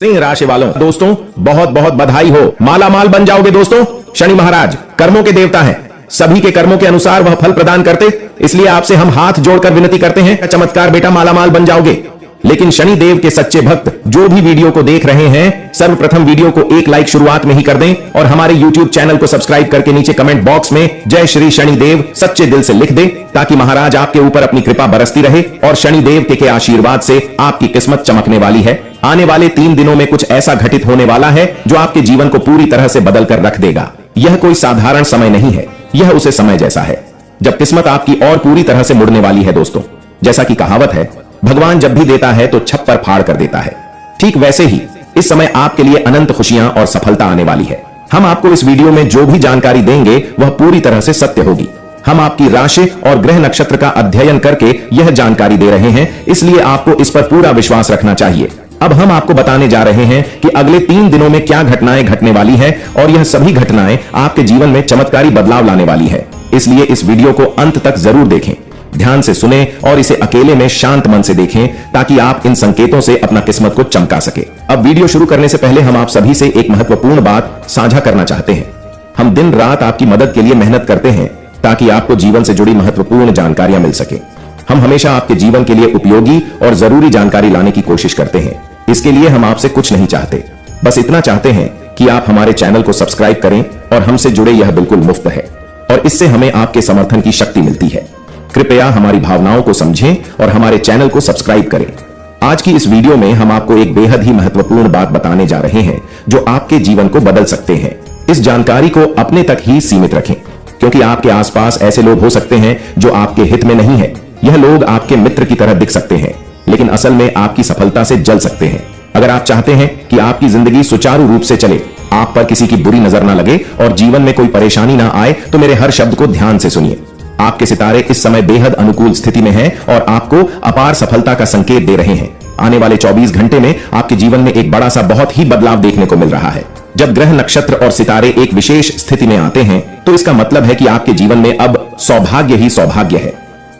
सिंह राशि वालों दोस्तों बहुत बहुत बधाई हो, माला माल बन जाओगे दोस्तों। शनि महाराज कर्मों के देवता हैं, सभी के कर्मों के अनुसार वह फल प्रदान करते, इसलिए आपसे हम हाथ जोड़कर विनती करते हैं, चमत्कार बेटा माला माल बन जाओगे। लेकिन शनि देव के सच्चे भक्त जो भी वीडियो को देख रहे हैं, सर्वप्रथम वीडियो को एक लाइक शुरुआत में ही कर दें और हमारे YouTube चैनल को सब्सक्राइब करके नीचे कमेंट बॉक्स में जय श्री शनि देव सच्चे दिल से लिख दें, ताकि महाराज आपके ऊपर अपनी कृपा बरसती रहे और शनि देव के आशीर्वाद से आपकी किस्मत चमकने वाली है। आने वाले 3 दिनों में कुछ ऐसा घटित होने वाला है जो आपके जीवन को पूरी तरह से बदल कर रख देगा। यह कोई साधारण समय नहीं है, यह उसे समय जैसा है जब किस्मत आपकी और पूरी तरह से मुड़ने वाली है दोस्तों। जैसा कि कहावत है, भगवान जब भी देता है तो छप्पर फाड़ कर देता है, ठीक वैसे ही इस समय आपके लिए अनंत खुशियां और सफलता आने वाली है। हम आपको इस वीडियो में जो भी जानकारी देंगे वह पूरी तरह से सत्य होगी। हम आपकी राशि और ग्रह नक्षत्र का अध्ययन करके यह जानकारी दे रहे हैं, इसलिए आपको इस पर पूरा विश्वास रखना चाहिए। अब हम आपको बताने जा रहे हैं कि अगले 3 दिनों में क्या घटनाएं घटने वाली है और यह सभी घटनाएं आपके जीवन में चमत्कारी बदलाव लाने वाली है। इसलिए इस वीडियो को अंत तक जरूर देखें, ध्यान से सुने और इसे अकेले में शांत मन से देखें, ताकि आप इन संकेतों से अपना किस्मत को चमका सके। अब वीडियो शुरू करने से पहले हम आप सभी से एक महत्वपूर्ण बात साझा करना चाहते हैं। हम दिन रात आपकी मदद के लिए मेहनत करते हैं ताकि आपको जीवन से जुड़ी महत्वपूर्ण जानकारियां मिल सके। हम हमेशा आपके जीवन के लिए उपयोगी और जरूरी जानकारी लाने की कोशिश करते हैं। इसके लिए हम आपसे कुछ नहीं चाहते, बस इतना चाहते हैं कि आप हमारे चैनल को सब्सक्राइब करें और हमसे जुड़े, यह बिल्कुल मुफ्त है और इससे हमें आपके समर्थन की शक्ति मिलती है। कृपया हमारी भावनाओं को समझें और हमारे चैनल को सब्सक्राइब करें। आज की इस वीडियो में हम आपको एक बेहद ही महत्वपूर्ण बात बताने जा रहे हैं जो आपके जीवन को बदल सकते हैं। इस जानकारी को अपने तक ही सीमित रखें, क्योंकि आपके आसपास ऐसे लोग हो सकते हैं जो आपके हित में नहीं है। यह लोग आपके मित्र की तरह दिख सकते हैं, लेकिन असल में आपकी सफलता से जल सकते हैं। अगर आप चाहते हैं कि आपकी जिंदगी सुचारू रूप से चले, आप पर किसी की बुरी नजर ना लगे और जीवन में कोई परेशानी ना आए, तो मेरे हर शब्द को ध्यान से सुनिए। आपके सितारे इस समय बेहद अनुकूल स्थिति में हैं और आपको अपार सफलता का संकेत दे रहे हैं। आने वाले 24 घंटे में आपके जीवन में एक बड़ा सा बहुत ही बदलाव देखने को मिल रहा है। जब ग्रह नक्षत्र और सितारे एक विशेष स्थिति में आते हैं तो इसका मतलब है कि आपके जीवन में अब सौभाग्य ही सौभाग्य है।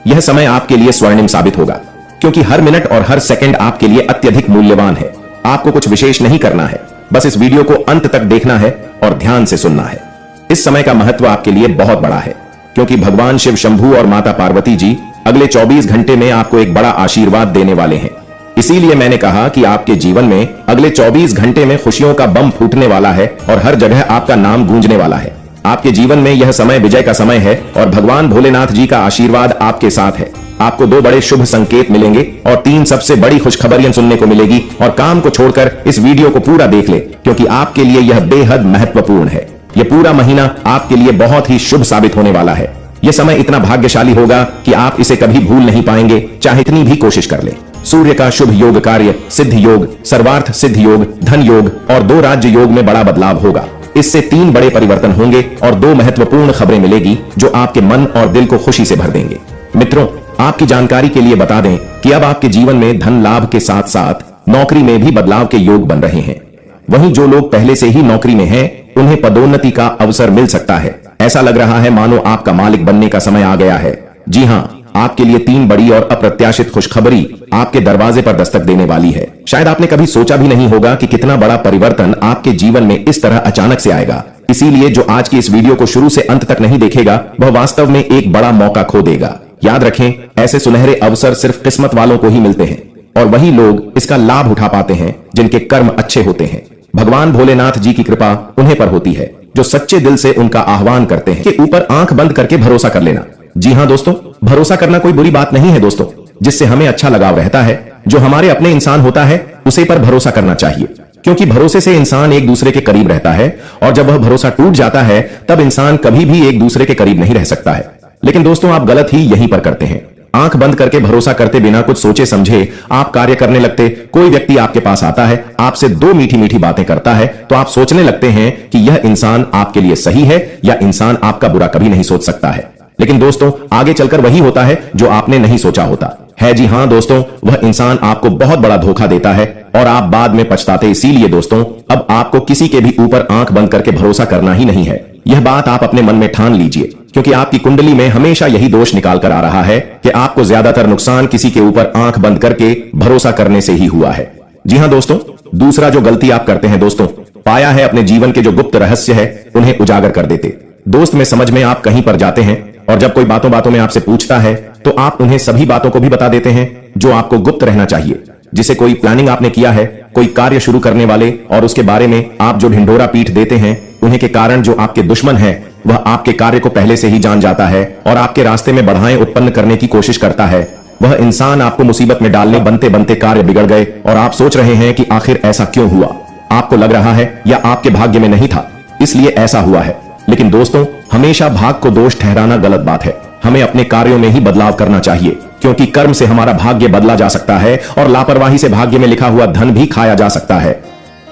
यह समय आपके लिए स्वर्णिम साबित होगा, क्योंकि हर मिनट और हर सेकंड आपके लिए अत्यधिक मूल्यवान है। आपको कुछ विशेष नहीं करना है, बस इस वीडियो को अंत तक देखना है और ध्यान से सुनना है। इस समय का महत्व आपके लिए बहुत बड़ा है, क्योंकि भगवान शिव शंभू और माता पार्वती जी अगले 24 घंटे में आपको एक बड़ा आशीर्वाद देने वाले हैं। इसीलिए मैंने कहा कि आपके जीवन में अगले 24 घंटे में खुशियों का बम फूटने वाला है और हर जगह आपका नाम गूंजने वाला है। आपके जीवन में यह समय विजय का समय है और भगवान भोलेनाथ जी का आशीर्वाद आपके साथ है। आपको 2 बड़े शुभ संकेत मिलेंगे और 3 सबसे बड़ी खुशखबरियां सुनने को मिलेगी। और काम को छोड़कर इस वीडियो को पूरा देख ले, क्योंकि आपके लिए यह बेहद महत्वपूर्ण है। यह पूरा महीना आपके लिए बहुत ही शुभ साबित होने वाला है। यह समय इतना भाग्यशाली होगा कि आप इसे कभी भूल नहीं पाएंगे, चाहे इतनी भी कोशिश कर ले। सूर्य का शुभ योग कार्य, सिद्ध योग, सर्वार्थ सिद्ध योग, धन योग और 2 राज्य योग में बड़ा बदलाव होगा। इससे 3 बड़े परिवर्तन होंगे और 2 महत्वपूर्ण खबरें मिलेगी जो आपके मन और दिल को खुशी से भर देंगे। मित्रों, आपकी जानकारी के लिए बता दें कि अब आपके जीवन में धन लाभ के साथ साथ नौकरी में भी बदलाव के योग बन रहे हैं। वहीं जो लोग पहले से ही नौकरी में हैं, उन्हें पदोन्नति का अवसर मिल सकता है। ऐसा लग रहा है मानो आपका मालिक बनने का समय आ गया है। जी हां, आपके लिए 3 बड़ी और अप्रत्याशित खुशखबरी आपके दरवाजे पर दस्तक देने वाली है। शायद आपने कभी सोचा भी नहीं होगा कि कितना बड़ा परिवर्तन आपके जीवन में इस तरह अचानक से आएगा। इसीलिए जो आज की इस वीडियो को शुरू से अंत तक नहीं देखेगा, वह वास्तव में एक बड़ा मौका खो देगा। याद रखें, ऐसे सुनहरे अवसर सिर्फ किस्मत वालों को ही मिलते हैं और वही लोग इसका लाभ उठा पाते हैं जिनके कर्म अच्छे होते हैं। भगवान भोलेनाथ जी की कृपा उन्हें पर होती है जो सच्चे दिल से उनका आह्वान करते हैं। के ऊपर आंख बंद करके भरोसा कर लेना। जी हां दोस्तों, भरोसा करना कोई बुरी बात नहीं है दोस्तों। जिससे हमें अच्छा लगाव रहता है, जो हमारे अपने इंसान होता है, उसे पर भरोसा करना चाहिए, क्योंकि भरोसे से इंसान एक दूसरे के करीब रहता है और जब वह भरोसा टूट जाता है तब इंसान कभी भी एक दूसरे के करीब नहीं रह सकता है। लेकिन दोस्तों, आप गलत ही यहीं पर करते हैं। आंख बंद करके भरोसा करते बिना कुछ सोचे समझे आप कार्य करने लगते। कोई व्यक्ति आपके पास आता है, आपसे 2 मीठी मीठी बातें करता है, तो आप सोचने लगते हैं कि यह इंसान आपके लिए सही है या इंसान आपका बुरा कभी नहीं सोच सकता है। लेकिन दोस्तों, आगे चलकर वही होता है जो आपने नहीं सोचा होता है। जी हां दोस्तों, वह इंसान आपको बहुत बड़ा धोखा देता है और आप बाद में पछताते। इसीलिए दोस्तों, अब आपको किसी के भी ऊपर आंख बंद करके भरोसा करना ही नहीं है। यह बात आप अपने मन में ठान लीजिए, क्योंकि आपकी कुंडली में हमेशा यही दोष निकाल कर आ रहा है कि आपको ज्यादातर नुकसान किसी के ऊपर आंख बंद करके भरोसा करने से ही हुआ है। जी हां दोस्तों, दूसरा जो गलती आप करते हैं दोस्तों, पाया है अपने जीवन के जो गुप्त रहस्य है उन्हें उजागर कर देते। दोस्त में समझ में आप कहीं पर जाते हैं और जब कोई बातों बातों में आपसे पूछता है तो आप उन्हें सभी बातों को भी बता देते हैं जो आपको गुप्त रहना चाहिए। जिसे कोई प्लानिंग आपने किया है, कोई कार्य शुरू करने वाले, और उसके बारे में आप जो ढिंढोरा पीट देते हैं, उन्हें के कारण जो आपके दुश्मन है वह आपके कार्य को पहले से ही जान जाता है और आपके रास्ते में बाधाएं उत्पन्न करने की कोशिश करता है। वह इंसान आपको मुसीबत में डालने बनते बनते कार्य बिगड़ गए और आप सोच रहे हैं कि आखिर ऐसा क्यों हुआ। आपको लग रहा है या आपके भाग्य में नहीं था इसलिए ऐसा हुआ है। लेकिन दोस्तों, हमेशा भाग्य को दोष ठहराना गलत बात है। हमें अपने कार्यों में ही बदलाव करना चाहिए, क्योंकि कर्म से हमारा भाग्य बदला जा सकता है और लापरवाही से भाग्य में लिखा हुआ धन भी खाया जा सकता है।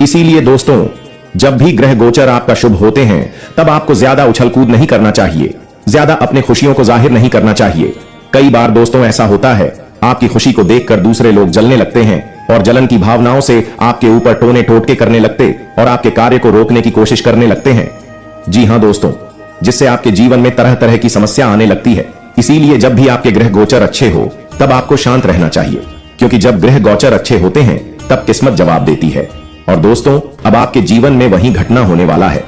इसीलिए दोस्तों, जब भी ग्रह गोचर आपका शुभ होते हैं तब आपको ज्यादा उछल कूद नहीं करना चाहिए, ज्यादा अपने खुशियों को जाहिर नहीं करना चाहिए। कई बार दोस्तों ऐसा होता है, आपकी खुशी को देखकर दूसरे लोग जलने लगते हैं और जलन की भावनाओं से आपके ऊपर टोने टोटके करने लगते और आपके कार्य को रोकने की कोशिश करने लगते हैं। जी हां दोस्तों, जिससे आपके जीवन में तरह तरह की समस्या आने लगती है। इसीलिए जब भी आपके ग्रह गोचर अच्छे हो तब आपको शांत रहना चाहिए, क्योंकि जब ग्रह गोचर अच्छे होते हैं तब किस्मत जवाब देती है। और दोस्तों, अब आपके जीवन में वही घटना होने वाला है।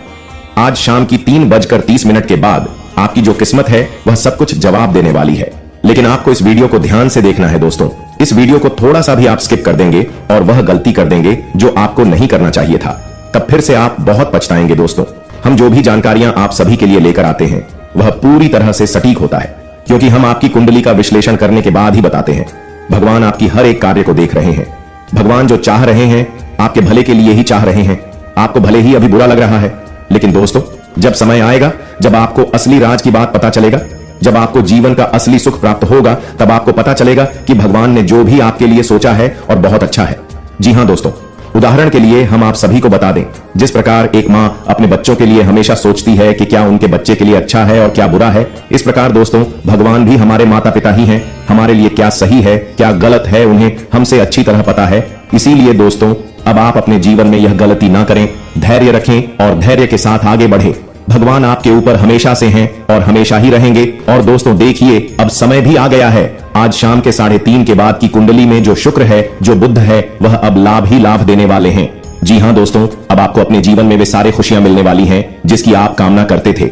आज शाम की 3:30 के बाद आपकी जो किस्मत है वह सब कुछ जवाब देने वाली है। लेकिन आपको इस वीडियो को ध्यान से देखना है दोस्तों। इस वीडियो को थोड़ा सा भी आप स्किप कर देंगे और वह गलती कर देंगे जो आपको नहीं करना चाहिए था, तब फिर से आप बहुत पछताएंगे दोस्तों। हम जो भी जानकारियां आप सभी के लिए लेकर आते हैं वह पूरी तरह से सटीक होता है, क्योंकि हम आपकी कुंडली का विश्लेषण करने के बाद ही बताते हैं। भगवान आपकी हर एक कार्य को देख रहे हैं। भगवान जो चाह रहे हैं आपके भले के लिए ही चाह रहे हैं। आपको भले ही अभी बुरा लग रहा है, लेकिन दोस्तों, जब समय आएगा, जब आपको असली राज की बात पता चलेगा, जब आपको जीवन का असली सुख प्राप्त होगा, तब आपको पता चलेगा कि भगवान ने जो भी आपके लिए सोचा है और बहुत अच्छा है। जी हां दोस्तों, उदाहरण के लिए हम आप सभी को बता दें, जिस प्रकार एक मां अपने बच्चों के लिए हमेशा सोचती है कि क्या उनके बच्चे के लिए अच्छा है और क्या बुरा है, इस प्रकार दोस्तों भगवान भी हमारे माता पिता ही हैं। हमारे लिए क्या सही है क्या गलत है उन्हें हमसे अच्छी तरह पता है। इसीलिए दोस्तों, अब आप अपने जीवन में यह गलती ना करें, धैर्य रखें और धैर्य के साथ आगे बढ़ें। भगवान आपके ऊपर हमेशा से हैं और हमेशा ही रहेंगे। और दोस्तों देखिए, अब समय भी आ गया है। आज शाम के 3:30 के बाद की कुंडली में जो शुक्र है, जो बुध है, वह अब लाभ ही लाभ देने वाले हैं। जी हां दोस्तों, अब आपको अपने जीवन में वे सारे खुशियां मिलने वाली हैं जिसकी आप कामना करते थे।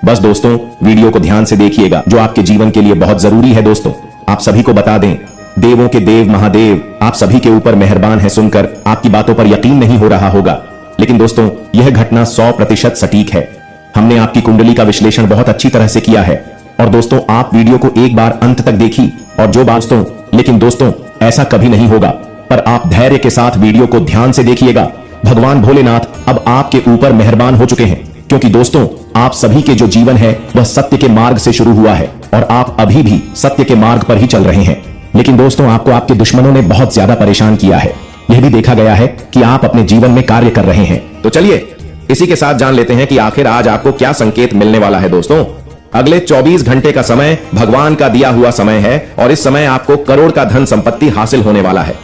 बस दोस्तों, वीडियो को ध्यान से देखिएगा, जो आपके जीवन के लिए बहुत जरूरी है। दोस्तों, आप सभी को बता दें, देवों के देव महादेव आप सभी के ऊपर मेहरबान है। सुनकर आपकी बातों पर यकीन नहीं हो रहा होगा, लेकिन दोस्तों यह घटना 100% सटीक है। हमने आपकी कुंडली का विश्लेषण बहुत अच्छी तरह से किया है और दोस्तों आप वीडियो को एक बार अंत तक देखी और जो दोस्तों, लेकिन दोस्तों ऐसा कभी नहीं होगा, पर आप धैर्य के साथ वीडियो को ध्यान से देखिएगा। भगवान भोलेनाथ अब आपके ऊपर मेहरबान हो चुके हैं, क्योंकि दोस्तों आप सभी के जो जीवन है वह सत्य के मार्ग से शुरू हुआ है और आप अभी भी सत्य के मार्ग पर ही चल रहे हैं। लेकिन दोस्तों, आपको आपके दुश्मनों ने बहुत ज्यादा परेशान किया है। यह भी देखा गया है कि आप अपने जीवन में कार्य कर रहे हैं। तो चलिए इसी के साथ जान लेते हैं कि आखिर आज आपको क्या संकेत मिलने वाला है। दोस्तों, अगले 24 घंटे का समय भगवान का दिया हुआ समय है और इस समय आपको करोड़ का धन संपत्ति हासिल होने वाला है।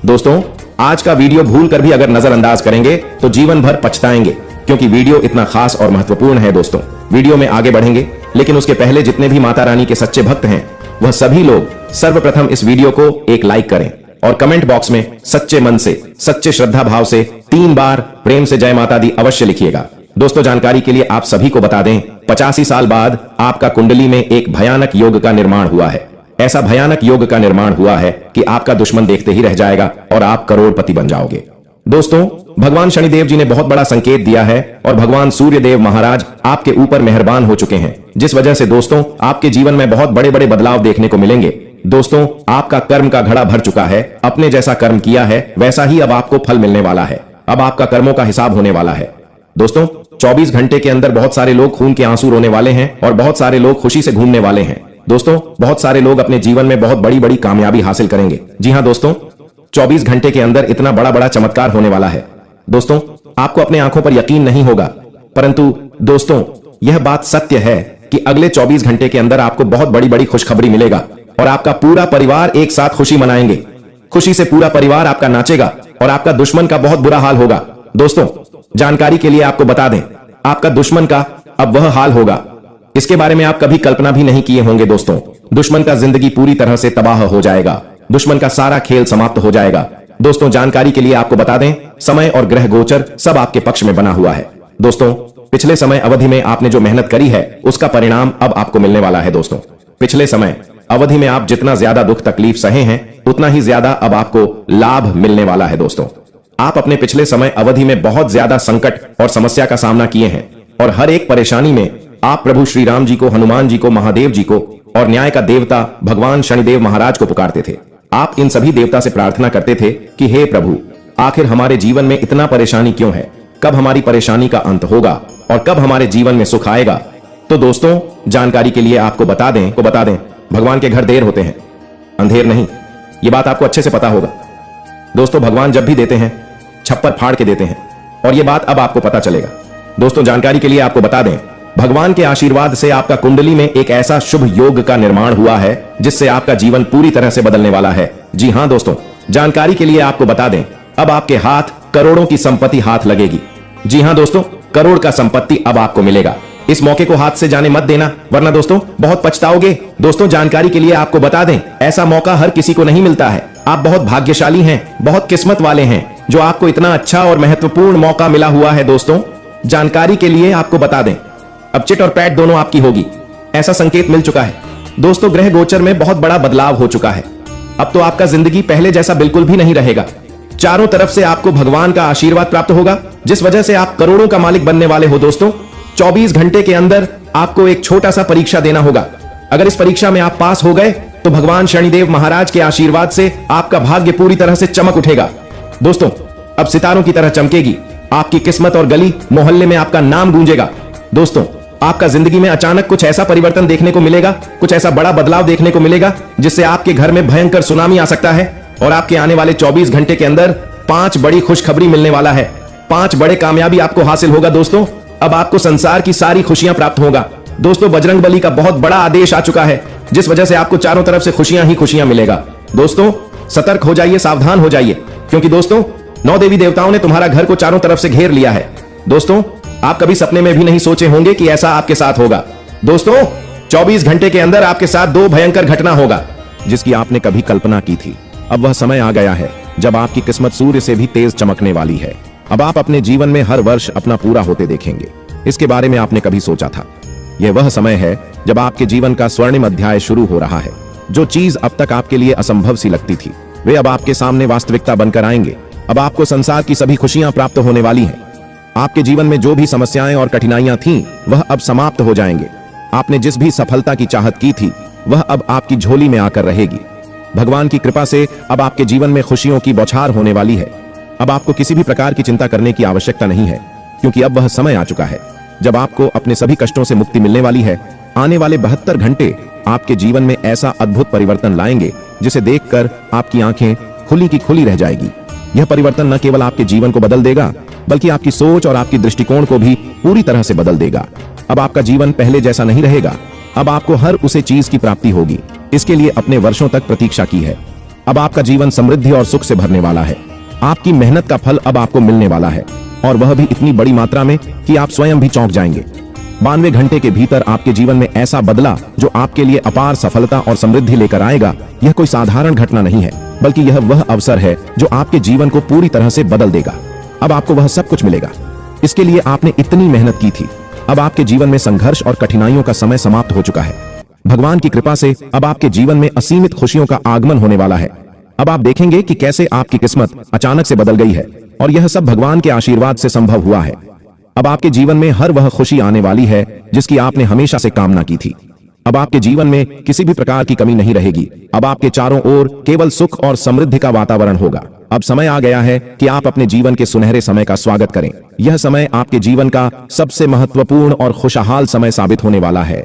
दोस्तों, आज का वीडियो भूल कर भी अगर नजरअंदाज करेंगे तो जीवन भर पछताएंगे, क्योंकि वीडियो इतना खास और महत्वपूर्ण है। दोस्तों, वीडियो में आगे बढ़ेंगे, लेकिन उसके पहले जितने भी माता रानी के सच्चे भक्त हैं वह सभी लोग सर्वप्रथम इस वीडियो को एक लाइक करें और कमेंट बॉक्स में सच्चे मन से, सच्चे श्रद्धा भाव से 3 बार प्रेम से जय माता दी अवश्य लिखिएगा। दोस्तों, जानकारी के लिए आप सभी को बता दें, 85 साल बाद आपका कुंडली में एक भयानक योग का निर्माण हुआ है। ऐसा भयानक योग का निर्माण हुआ है कि आपका दुश्मन देखते ही रह जाएगा और आप करोड़पति बन जाओगे। दोस्तों, भगवान शनिदेव जी ने बहुत बड़ा संकेत दिया है और भगवान सूर्य देव महाराज आपके ऊपर मेहरबान हो चुके हैं, जिस वजह से दोस्तों आपके जीवन में बहुत बड़े बड़े बदलाव देखने को मिलेंगे। दोस्तों, आपका कर्म का घड़ा भर चुका है। अपने जैसा कर्म किया है वैसा ही अब आपको फल मिलने वाला है। अब आपका कर्मों का हिसाब होने वाला है। दोस्तों, 24 घंटे के अंदर बहुत सारे लोग खून के आंसू रोने वाले हैं और बहुत सारे लोग खुशी से घूमने वाले हैं। दोस्तों, बहुत सारे लोग अपने जीवन में बहुत बड़ी बड़ी कामयाबी हासिल करेंगे। जी हां दोस्तों, 24 घंटे के अंदर इतना बड़ा बड़ा चमत्कार होने वाला है। दोस्तों, आपको अपने आंखों पर यकीन नहीं होगा, परंतु दोस्तों यह बात सत्य है कि अगले 24 घंटे के अंदर आपको बहुत बड़ी बड़ी खुशखबरी मिलेगा और आपका पूरा परिवार एक साथ खुशी मनाएंगे। खुशी से पूरा परिवार आपका नाचेगा और आपका दुश्मन का बहुत बुरा हाल होगा। दोस्तों, जानकारी के लिए आपको बता दें, आपका दुश्मन का अब वह हाल होगा, इसके बारे में आप कभी कल्पना भी नहीं किए होंगे। दोस्तों, दुश्मन का जिंदगी पूरी तरह से तबाह हो जाएगा। दुश्मन का सारा खेल समाप्त हो जाएगा। दोस्तों जानकारी के लिए आपको बता दें, समय और ग्रह गोचर सब आपके पक्ष में बना हुआ है। दोस्तों पिछले समय अवधि में आपने जो मेहनत करी है उसका परिणाम अब आपको मिलने वाला है। दोस्तों पिछले समय अवधि में आप जितना ज्यादा दुख तकलीफ सहे हैं उतना ही ज्यादा अब आपको लाभ मिलने वाला है। दोस्तों आप अपने पिछले समय अवधि में बहुत ज्यादा संकट और समस्या का सामना किए हैं और हर एक परेशानी में आप प्रभु श्री राम जी को, हनुमान जी को, महादेव जी को और न्याय का देवता भगवान शनिदेव महाराज को पुकारते थे। आप इन सभी देवता से प्रार्थना करते थे कि हे प्रभु, आखिर हमारे जीवन में इतना परेशानी क्यों है, कब हमारी परेशानी का अंत होगा और कब हमारे जीवन में सुख आएगा। तो दोस्तों जानकारी के लिए आपको बता दें भगवान के घर देर होते हैं, अंधेर नहीं। ये बात आपको अच्छे से पता होगा। दोस्तों भगवान जब भी देते हैं छप्पर फाड़ के देते हैं और ये बात अब आपको पता चलेगा। दोस्तों जानकारी के लिए आपको बता दें, भगवान के आशीर्वाद से आपका कुंडली में एक ऐसा शुभ योग का निर्माण हुआ है जिससे आपका जीवन पूरी तरह से बदलने वाला है। जी हां दोस्तों, जानकारी के लिए आपको बता दें, अब आपके हाथ करोड़ों की संपत्ति हाथ लगेगी। जी हां दोस्तों, करोड़ का संपत्ति अब आपको मिलेगा। इस मौके को हाथ से जाने मत देना, वरना दोस्तों बहुत पछताओगे। दोस्तों जानकारी के लिए आपको बता दें, ऐसा मौका हर किसी को नहीं मिलता है। आप बहुत भाग्यशाली हैं, बहुत किस्मत वाले हैं जो आपको इतना अच्छा और महत्वपूर्ण मौका मिला हुआ है। दोस्तों जानकारी के लिए आपको बता दें, अब चिट और पैट दोनों आपकी होगी, ऐसा संकेत मिल चुका है। दोस्तों ग्रह गोचर में बहुत बड़ा बदलाव हो चुका है। अब तो आपका जिंदगी पहले जैसा बिल्कुल भी नहीं रहेगा। चारों तरफ से आपको भगवान का आशीर्वाद प्राप्त होगा, जिस वजह से आप करोड़ों का मालिक बनने वाले हो। दोस्तों 24 घंटे के अंदर आपको एक छोटा सा परीक्षा देना होगा। अगर इस परीक्षा में आप पास हो गए तो भगवान शनिदेव महाराज के आशीर्वाद से आपका भाग्य पूरी तरह से चमक उठेगा। दोस्तों अब सितारों की तरह चमकेगी आपकी किस्मत और गली मोहल्ले में आपका नाम गूंजेगा। दोस्तों आपका जिंदगी में अचानक कुछ ऐसा परिवर्तन देखने को मिलेगा, कुछ ऐसा बड़ा बदलाव देखने को मिलेगा जिससे आपके घर में भयंकर सुनामी आ सकता है और आपके आने वाले 24 घंटे के अंदर 5 बड़ी खुशखबरी मिलने वाला है। 5 बड़े कामयाबी आपको हासिल होगा। दोस्तों अब आपको संसार की सारी खुशियां प्राप्त होगा। दोस्तों बजरंग बली का बहुत बड़ा आदेश आ चुका है, जिस वजह से आपको चारों तरफ से खुशियां ही खुशियां मिलेगा। दोस्तों सतर्क हो जाइए, सावधान हो जाइए, क्योंकि दोस्तों 9 देवी देवताओं ने तुम्हारा घर को चारों तरफ से घेर लिया है। दोस्तों आप कभी सपने में भी नहीं सोचे होंगे कि ऐसा आपके साथ होगा। दोस्तों 24 घंटे के अंदर आपके साथ 2 भयंकर घटना होगा जिसकी आपने कभी कल्पना की थी। अब वह समय आ गया है जब आपकी किस्मत सूर्य से भी तेज चमकने वाली है। अब आप अपने जीवन में हर वर्ष अपना पूरा होते देखेंगे। इसके बारे में आपने कभी सोचा था? यह वह समय है जब आपके जीवन का स्वर्णिम अध्याय शुरू हो रहा है। जो चीज अब तक आपके लिए असंभव सी लगती थी वे अब आपके सामने वास्तविकता बनकर आएंगे। अब आपको संसार की सभी खुशियां प्राप्त होने वाली हैं। आपके जीवन में जो भी समस्याएं और कठिनाइयां थीं वह अब समाप्त हो जाएंगे। आपने जिस भी सफलता की चाहत की थी वह अब आपकी झोली में आकर रहेगी। भगवान की कृपा से अब आपके जीवन में खुशियों की बौछार होने वाली है। अब आपको किसी भी प्रकार की चिंता करने की आवश्यकता नहीं है, क्योंकि अब वह समय आ चुका है जब आपको अपने सभी कष्टों से मुक्ति मिलने वाली है। आने वाले 72 घंटे आपके जीवन में ऐसा अद्भुत परिवर्तन लाएंगे जिसे देखकर आपकी आंखें खुली की खुली रह जाएगी। यह परिवर्तन न केवल आपके जीवन को बदल देगा बल्कि आपकी सोच और आपकी दृष्टिकोण को भी पूरी तरह से बदल देगा। अब आपका जीवन पहले जैसा नहीं रहेगा। अब आपको हर उसे चीज की प्राप्ति होगी इसके लिए अपने वर्षों तक प्रतीक्षा की है। अब आपका जीवन समृद्धि और सुख से भरने वाला है। आपकी मेहनत का फल अब आपको मिलने वाला है, और वह भी इतनी बड़ी मात्रा में कि आप स्वयं भी चौंक जाएंगे। 92 घंटे के भीतर आपके जीवन में ऐसा बदला जो आपके लिए अपार सफलता और समृद्धि लेकर आएगा। यह कोई साधारण घटना नहीं है, बल्कि यह वह अवसर है जो आपके जीवन को पूरी तरह से बदल देगा। अब आपको वह सब कुछ मिलेगा, इसके लिए आपने इतनी मेहनत की थी। अब आपके जीवन में संघर्ष और कठिनाइयों का समय समाप्त हो चुका है। भगवान की कृपा से अब आपके जीवन में असीमित खुशियों का आगमन होने वाला है। अब आप देखेंगे कि कैसे आपकी किस्मत अचानक से बदल गई है, और यह सब भगवान के आशीर्वाद से संभव हुआ है। अब आपके जीवन में हर वह खुशी आने वाली है जिसकी आपने हमेशा से कामना की थी। अब आपके जीवन में किसी भी प्रकार की कमी नहीं रहेगी। अब आपके चारों ओर केवल सुख और समृद्धि का वातावरण होगा। अब समय आ गया है कि आप अपने जीवन के सुनहरे समय का स्वागत करें। यह समय आपके जीवन का सबसे महत्वपूर्ण और खुशहाल समय साबित होने वाला है।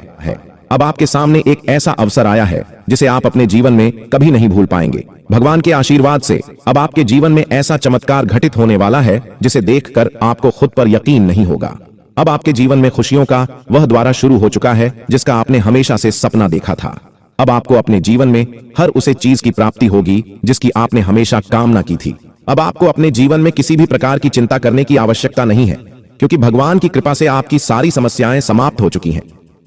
अब आपके सामने एक ऐसा अवसर आया है जिसे आप अपने जीवन में कभी नहीं भूल पाएंगे। भगवान के आशीर्वाद से अब आपके जीवन में ऐसा चमत्कार घटित होने वाला है जिसे देखकर आपको खुद पर यकीन नहीं होगा। अब आपके जीवन में खुशियों का वह द्वारा शुरू हो चुका है जिसका आपने हमेशा से सपना देखा था। अब आपको अपने जीवन में हर उसे चीज की प्राप्ति होगी जिसकी आपने हमेशा कामना की थी। अब आपको अपने जीवन में किसी भी प्रकार की चिंता करने की आवश्यकता नहीं है, क्योंकि भगवान की कृपा से आपकी सारी समस्याएं समाप्त हो चुकी हैं।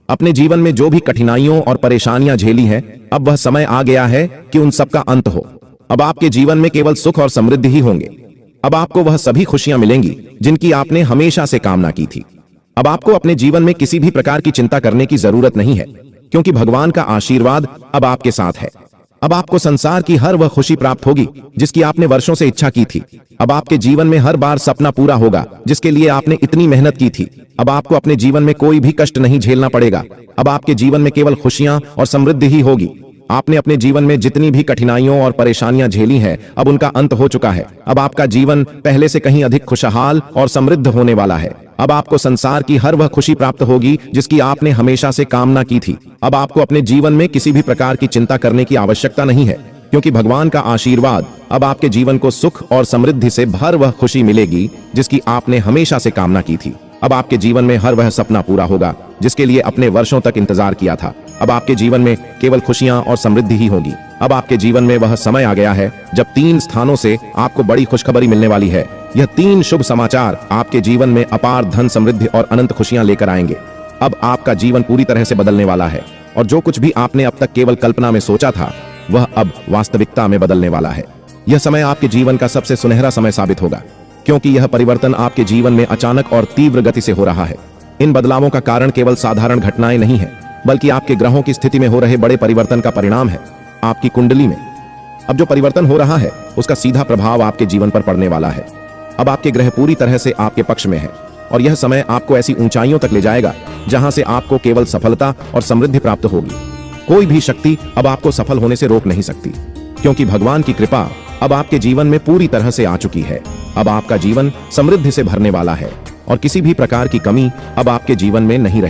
अपने जीवन में जो भी कठिनाइयों और परेशानियां झेली हैं, अब वह समय आ गया है कि उन सब का अंत हो। अब आपके जीवन में केवल सुख और समृद्धि ही होंगे। अब आपको वह सभी खुशियां मिलेंगी जिनकी आपने हमेशा से कामना की थी। अब आपको अपने जीवन में किसी भी प्रकार की चिंता करने की जरूरत नहीं है, क्योंकि भगवान का आशीर्वाद अब आपके साथ है। अब आपको संसार की हर वह खुशी प्राप्त होगी जिसकी आपने वर्षों से इच्छा की थी। अब आपके जीवन में हर बार सपना पूरा होगा जिसके लिए आपने इतनी मेहनत की थी। अब आपको अपने जीवन में कोई भी कष्ट नहीं झेलना पड़ेगा। अब आपके जीवन में केवल खुशियां और समृद्धि ही होगी। आपने अपने जीवन में जितनी भी कठिनाइयों और परेशानियां झेली हैं, अब उनका अंत हो चुका है। अब आपका जीवन पहले से कहीं अधिक खुशहाल और समृद्ध होने वाला है। अब आपको संसार की हर वह खुशी प्राप्त होगी जिसकी आपने हमेशा से कामना की थी। अब आपको अपने जीवन में किसी भी प्रकार की चिंता करने की आवश्यकता नहीं है, क्योंकि भगवान का आशीर्वाद अब आपके जीवन को सुख और समृद्धि से भर वह खुशी मिलेगी जिसकी आपने हमेशा से कामना की थी। अब आपके जीवन में हर वह सपना पूरा होगा जिसके लिए अपने वर्षों तक इंतजार किया था। अब आपके जीवन में केवल खुशियां और समृद्धि ही होगी। अब आपके जीवन में वह समय आ गया है जब 3 स्थानों से आपको बड़ी खुशखबरी मिलने वाली है। यह 3 शुभ समाचार आपके जीवन में अपार धन, समृद्धि और अनंत खुशियां लेकर आएंगे। अब आपका जीवन पूरी तरह से बदलने वाला है और जो कुछ भी आपने अब तक केवल कल्पना में सोचा था, वह अब वास्तविकता में बदलने वाला है। यह समय आपके जीवन का सबसे सुनहरा समय साबित होगा, क्योंकि यह परिवर्तन आपके जीवन में अचानक और तीव्र गति से हो रहा है। इन बदलावों का कारण केवल साधारण घटनाएं नहीं है, बल्कि आपके ग्रहों की स्थिति में हो रहे बड़े परिवर्तन का परिणाम है। आपकी कुंडली में अब जो परिवर्तन हो रहा है उसका सीधा प्रभाव आपके जीवन पर पड़ने वाला है। अब आपके ग्रह पूरी तरह से आपके पक्ष में है और यह समय आपको ऐसी ऊंचाइयों तक ले जाएगा जहां से आपको केवल सफलता और समृद्धि प्राप्त होगी। कोई भी शक्ति अब आपको सफल होने से रोक नहीं सकती, क्योंकि भगवान की कृपा अब आपके जीवन में पूरी तरह से आ चुकी है। अब आपका जीवन समृद्धि से भरने वाला है और किसी भी प्रकार की कमी अब आपके जीवन में नहीं रहेगी।